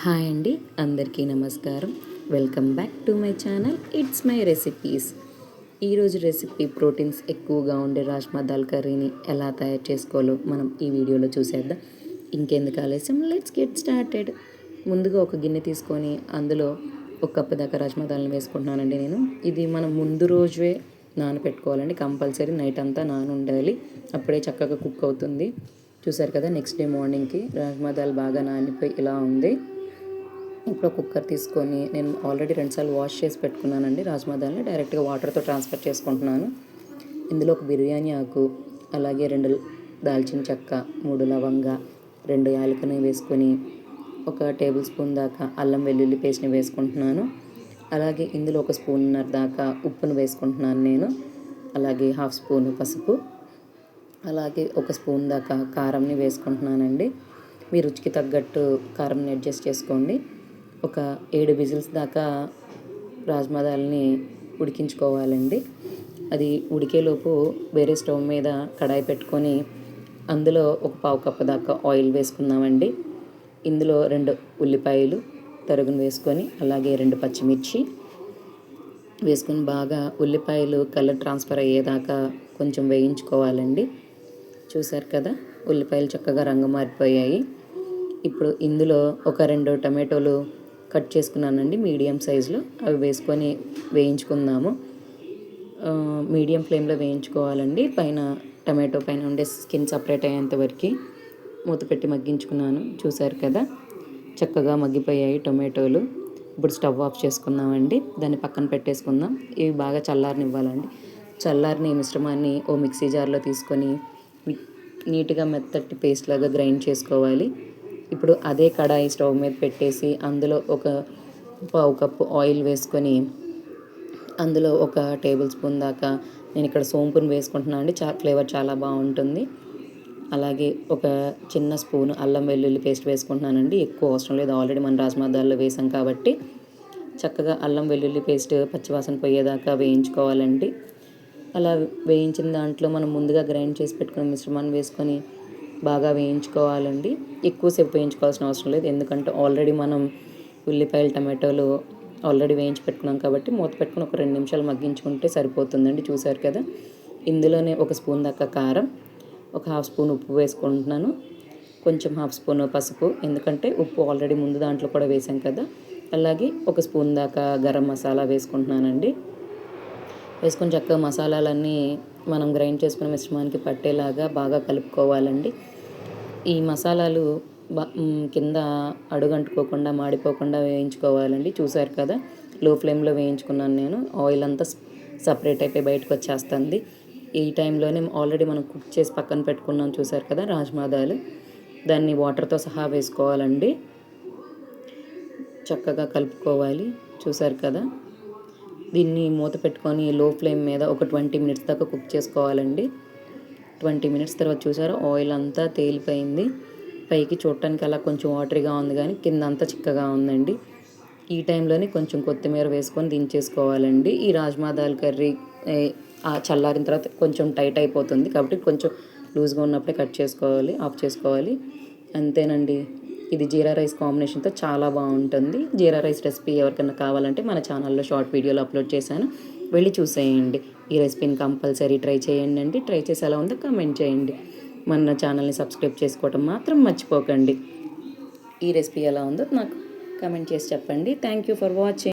Hi అండి, అందరికీ నమస్కారం. Welcome back to my channel it's my recipes. ఈరోజు రెసిపీ ప్రోటీన్స్ ఎక్కువగా ఉండే రాజ్మా దాల్ కర్రీని ఎలా తయారు చేసుకోవాలో మనం ఈ వీడియోలో చూసేద్దాం. ఇంకెందుకు ఆలస్యం, లెట్స్ గెట్ స్టార్టెడ్. ముందుగా ఒక గిన్నె తీసుకొని అందులో ఒక కప్పు దాకా రాజ్మా దాల్ని వేసుకుంటున్నానండి నేను. ఇది మనం ముందు రోజే నానపెట్టుకోవాలండి, కంపల్సరీ నైట్ అంతా ఉండాలి, అప్పుడే చక్కగా కుక్ అవుతుంది. చూసారు కదా, నెక్స్ట్ డే మార్నింగ్కి రాజ్మా దాల్ బాగా నానిపోయి ఇలా ఉంది. ఇప్పుడు కుక్కర్ తీసుకొని నేను ఆల్రెడీ 2 సార్లు వాష్ చేసి పెట్టుకున్నానండి రాజ్మా దాల్ని. డైరెక్ట్గా వాటర్తో ట్రాన్స్ఫర్ చేసుకుంటున్నాను. ఇందులో ఒక బిర్యానీ ఆకు, అలాగే 2 దాల్చిన చెక్క, 3 లవంగ, 2 యాలకులని వేసుకొని ఒక టేబుల్ స్పూన్ దాకా అల్లం వెల్లుల్లి పేస్ట్ని వేసుకుంటున్నాను. అలాగే ఇందులో 1 స్పూన్నర దాకా ఉప్పును వేసుకుంటున్నాను నేను. అలాగే 1/2 స్పూన్ పసుపు, అలాగే 1 స్పూన్ దాకా కారంని వేసుకుంటున్నానండి. మీ రుచికి తగ్గట్టు కారంని అడ్జస్ట్ చేసుకోండి. ఒక 7 విజిల్స్ దాకా రాజ్మా దాల్ని ఉడికించుకోవాలండి. అది ఉడికేలోపు వేరే స్టవ్ మీద కడాయి పెట్టుకొని అందులో ఒక పావు కప్పు దాకా ఆయిల్ వేసుకుందామండి. ఇందులో 2 ఉల్లిపాయలు తరుగును వేసుకొని, అలాగే 2 పచ్చిమిర్చి వేసుకొని బాగా ఉల్లిపాయలు కలర్ ట్రాన్స్ఫర్ అయ్యేదాకా కొంచెం వేయించుకోవాలండి. చూసారు కదా, ఉల్లిపాయలు చక్కగా రంగు మారిపోయాయి. ఇప్పుడు ఇందులో ఒక 2 టమాటోలు కట్ చేసుకున్నానండి మీడియం సైజులో, అవి వేసుకొని వేయించుకుందాము. మీడియం ఫ్లేమ్లో వేయించుకోవాలండి. పైన టమాటో పైన ఉండే స్కిన్ సపరేట్ అయ్యేంత వరకు మూత పెట్టి మగ్గించుకున్నాను. చూసారు కదా, చక్కగా మగ్గిపోయాయి టొమాటోలు. ఇప్పుడు స్టవ్ ఆఫ్ చేసుకుందామండి, దాన్ని పక్కన పెట్టేసుకుందాం. ఇవి బాగా చల్లారనివ్వాలండి. చల్లారిన ఈ మిశ్రమాన్ని ఓ మిక్సీ జార్లో తీసుకొని నీట్గా మెత్తటి పేస్ట్ లాగా గ్రైండ్ చేసుకోవాలి. ఇప్పుడు అదే కడాయి స్టవ్ మీద పెట్టేసి అందులో ఒక పావు కప్పు ఆయిల్ వేసుకొని అందులో ఒక టేబుల్ స్పూన్ దాకా నేను ఇక్కడ సోంపును వేసుకుంటున్నాను అండి. ఫ్లేవర్ చాలా బాగుంటుంది. అలాగే ఒక చిన్న స్పూన్ అల్లం వెల్లుల్లి పేస్ట్ వేసుకుంటున్నానండి. ఎక్కువ అవసరం లేదు, ఆల్రెడీ మనం రాజ్మా దాల్లో వేసాం కాబట్టి. చక్కగా అల్లం వెల్లుల్లి పేస్ట్ పచ్చివాసన పోయేదాకా వేయించుకోవాలండి. అలా వేయించిన దాంట్లో మనం ముందుగా గ్రైండ్ చేసి పెట్టుకున్న మిశ్రమాన్ని వేసుకొని బాగా వేయించుకోవాలండి. ఎక్కువసేపు వేయించుకోవాల్సిన అవసరం లేదు, ఎందుకంటే ఆల్రెడీ మనం ఉల్లిపాయలు టమాటోలు ఆల్రెడీ వేయించి పెట్టుకున్నాం కాబట్టి మూత పెట్టుకుని ఒక 2 నిమిషాలు మగ్గించుకుంటే సరిపోతుందండి. చూసారు కదా, ఇందులోనే 1 స్పూన్ దాకా కారం, ఒక 1/2 స్పూన్ ఉప్పు వేసుకుంటున్నాను. కొంచెం 1/2 స్పూన్ పసుపు, ఎందుకంటే ఉప్పు ఆల్రెడీ ముందు దాంట్లో కూడా వేసాం కదా. అలాగే 1 స్పూన్ దాకా గరం మసాలా వేసుకుంటున్నానండి. వేసుకొని చక్కగా మసాలాలన్నీ మనం గ్రైండ్ చేసుకున్న మిశ్రమానికి పట్టేలాగా బాగా కలుపుకోవాలండి. ఈ మసాలాలు కింద అడుగంటుకోకుండా మాడిపోకుండా వేయించుకోవాలండి. చూసారు కదా, లో ఫ్లేమ్లో వేయించుకున్నాను నేను. ఆయిల్ అంతా సపరేట్ అయిపోయి బయటకు వచ్చేస్తుంది. ఈ టైంలోనే ఆల్రెడీ మనం కుక్ చేసి పక్కన పెట్టుకున్నాం, చూసారు కదా రాజ్మా దాల్, దాన్ని వాటర్తో సహా వేసుకోవాలండి. చక్కగా కలుపుకోవాలి. చూసారు కదా, దీన్ని మూత పెట్టుకొని లో ఫ్లేమ్ మీద ఒక 20 మినిట్స్ దాకా కుక్ చేసుకోవాలండి. 20 మినిట్స్ తర్వాత చూసారా, ఆయిల్ అంతా తేలిపోయింది. పైకి చూడటానికి అలా కొంచెం వాటరీగా ఉంది, కానీ కింద అంతా చిక్కగా ఉందండి. ఈ టైంలోనే కొంచెం కొత్తిమీర వేసుకొని దించేసుకోవాలండి. ఈ రాజ్మా దాల్ కర్రీ చల్లారిన తర్వాత కొంచెం టైట్ అయిపోతుంది, కాబట్టి కొంచెం లూజ్గా ఉన్నప్పుడే ఆఫ్ చేసుకోవాలి. అంతేనండి, ఇది జీరా రైస్ కాంబినేషన్తో చాలా బాగుంటుంది. జీరా రైస్ రెసిపీ ఎవరికైనా కావాలంటే మన ఛానల్లో షార్ట్ వీడియోలో అప్లోడ్ చేశాను, వెళ్ళి చూసేయండి. ఈ రెసిపీని కంపల్సరీ ట్రై చేయండి. ట్రై చేసి ఎలా ఉందో కామెంట్ చేయండి. మన ఛానల్ని సబ్స్క్రైబ్ చేసుకోవటం మాత్రం మర్చిపోకండి. ఈ రెసిపీ ఎలా ఉందో నాకు కామెంట్ చేసి చెప్పండి. Thank you for watching.